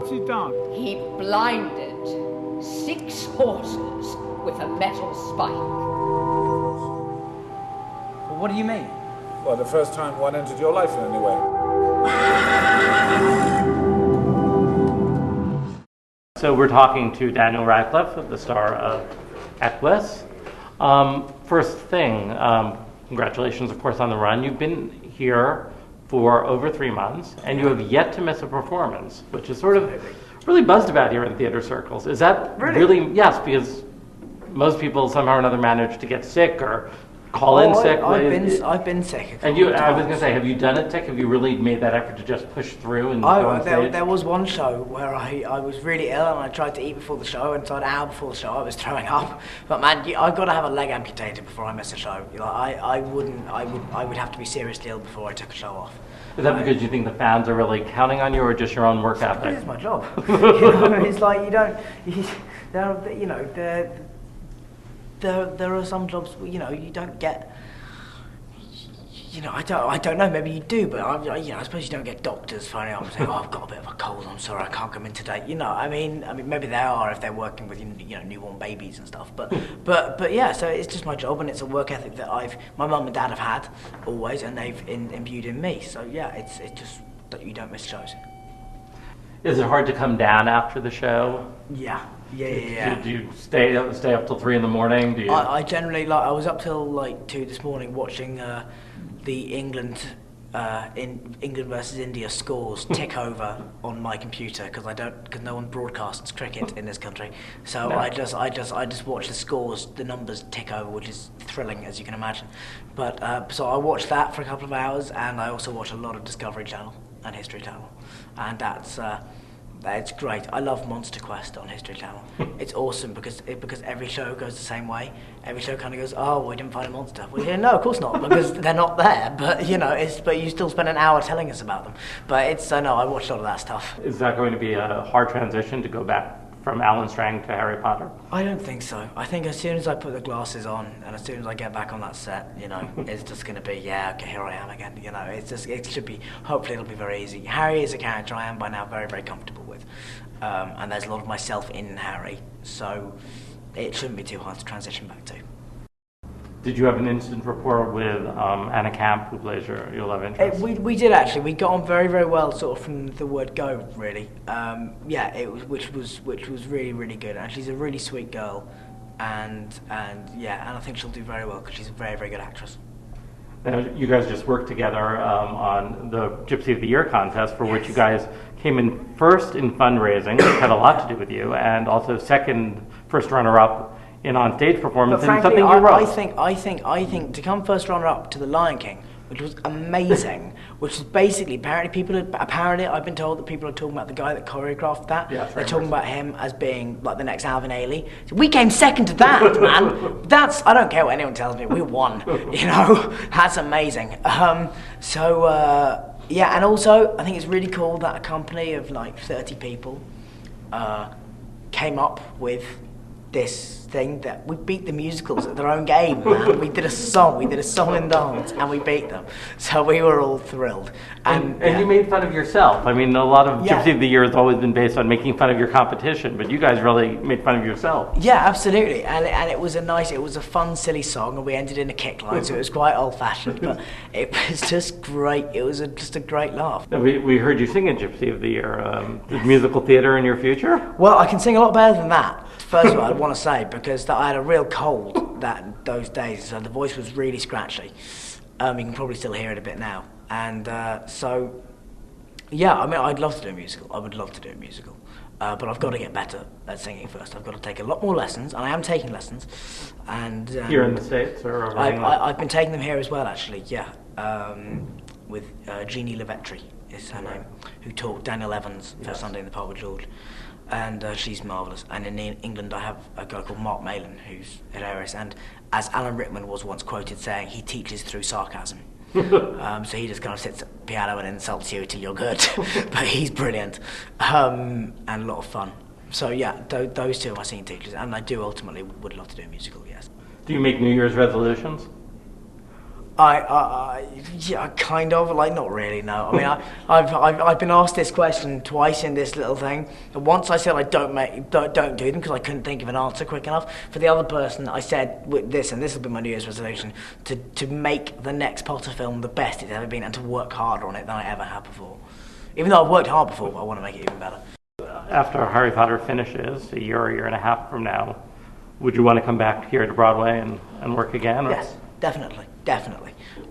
What's he done? He blinded 6 horses with a metal spike. Well, what do you mean? Well, the first time one entered your life in any way. So we're talking to Daniel Radcliffe, the star of Equus. First thing, congratulations, of course, on the run. You've been here for over 3 months, and you have yet to miss a performance, which is sort of really buzzed about here in theater circles. Is that really? Yes, because most people somehow or another manage to get sick or call in sick. I've been sick. And I was going to say, have you done it sick? Have you really made that effort to just push through and go on stage? There was one show where I was really ill and I tried to eat before the show, and so an hour before the show I was throwing up. But man, I've got to have a leg amputated before I miss a show. You know, I would have to be seriously ill before I took a show off. Is that because you think the fans are really counting on you, or just your own work ethic? It's my job. You know, it's like there are some jobs where, you know, you don't get. You know, I don't know. Maybe you do, but I suppose you don't get doctors phoning up and saying, "Oh, I've got a bit of a cold. I'm sorry, I can't come in today." You know, I mean, maybe they are if they're working with newborn babies and stuff. But yeah. So it's just my job, and it's a work ethic that my mum and dad have had always, and they've imbued in me. So yeah, it's just that you don't miss shows. Is it hard to come down after the show? Yeah. Do you stay up till 3 in the morning? Do you? I generally I was up till like 2 this morning watching the England versus India scores tick over on my computer because no one broadcasts cricket in this country. So no. I just watch the scores, the numbers tick over, which is thrilling as you can imagine. But so I watched that for a couple of hours, and I also watch a lot of Discovery Channel and History Channel, and that's great. I love Monster Quest on History Channel. It's awesome because every show goes the same way. Every show kind of goes, "Oh, we didn't find a monster." Well, yeah, no, of course not, because they're not there. But you know, but you still spend an hour telling us about them. But no, I watched a lot of that stuff. Is that going to be a hard transition to go back from Alan Strang to Harry Potter? I don't think so. I think as soon as I put the glasses on and as soon as I get back on that set, you know, it's just going to be, yeah, okay, here I am again. You know, it should be, hopefully it'll be very easy. Harry is a character I am by now very, very comfortable with. And there's a lot of myself in Harry, so it shouldn't be too hard to transition back to. Did you have an instant rapport with Anna Camp, who plays your love interest? We did actually. We got on very, very well, sort of from the word go, really. Which was really, really good. And she's a really sweet girl, and I think she'll do very well because she's a very, very good actress. Now, you guys just worked together on the Gypsy of the Year contest, for which you guys came in first in fundraising, which had a lot to do with you, and also first runner-up in on-stage performance. But frankly, something you wrote. I think to come first runner-up to The Lion King, which was amazing, which is basically, apparently I've been told that people are talking about the guy that choreographed that. Yeah, they're talking about him as being like the next Alvin Ailey. So we came second to that, man. I don't care what anyone tells me, we won. You know, that's amazing. And also I think it's really cool that a company of like 30 people came up with this thing that we beat the musicals at their own game, man. We did a song and dance, and we beat them. So we were all thrilled. And you made fun of yourself. I mean, a lot of Gypsy of the Year has always been based on making fun of your competition, but you guys really made fun of yourself. Yeah, absolutely. And it was a fun, silly song, and we ended in a kick line, so it was quite old-fashioned, but it was just great. It was just a great laugh. We heard you sing at Gypsy of the Year. Is musical theater in your future? Well, I can sing a lot better than that. First of all, I'd want to say, because I had a real cold those days, so the voice was really scratchy. You can probably still hear it a bit now. And so, yeah, I mean, I'd love to do a musical. I would love to do a musical. But I've got to get better at singing first. I've got to take a lot more lessons, and I am taking lessons. And here in the States? Or I've been taking them here as well, actually, yeah. With Jeannie Levetri is her name, who taught Daniel Evans for Sunday in the Park with George. And she's marvellous. And in England I have a guy called Mark Malin who's hilarious, and as Alan Rickman was once quoted saying, he teaches through sarcasm. So he just kind of sits at the piano and insults you till you're good. But he's brilliant, and a lot of fun. So yeah, those two are my singing teachers, and I do ultimately would love to do a musical, yes. Do you make New Year's resolutions? Yeah, kind of, like, not really, no. I mean, I've been asked this question twice in this little thing. And once I said I don't do them because I couldn't think of an answer quick enough. For the other person, I said this, and this will be my New Year's resolution, to make the next Potter film the best it's ever been and to work harder on it than I ever have before. Even though I've worked hard before, I want to make it even better. After Harry Potter finishes, a year and a half from now, would you want to come back here to Broadway and work again? Or? Yes, definitely.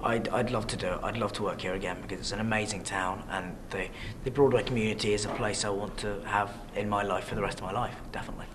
I'd love to do it. I'd love to work here again because it's an amazing town, and the Broadway community is a place I want to have in my life for the rest of my life, definitely.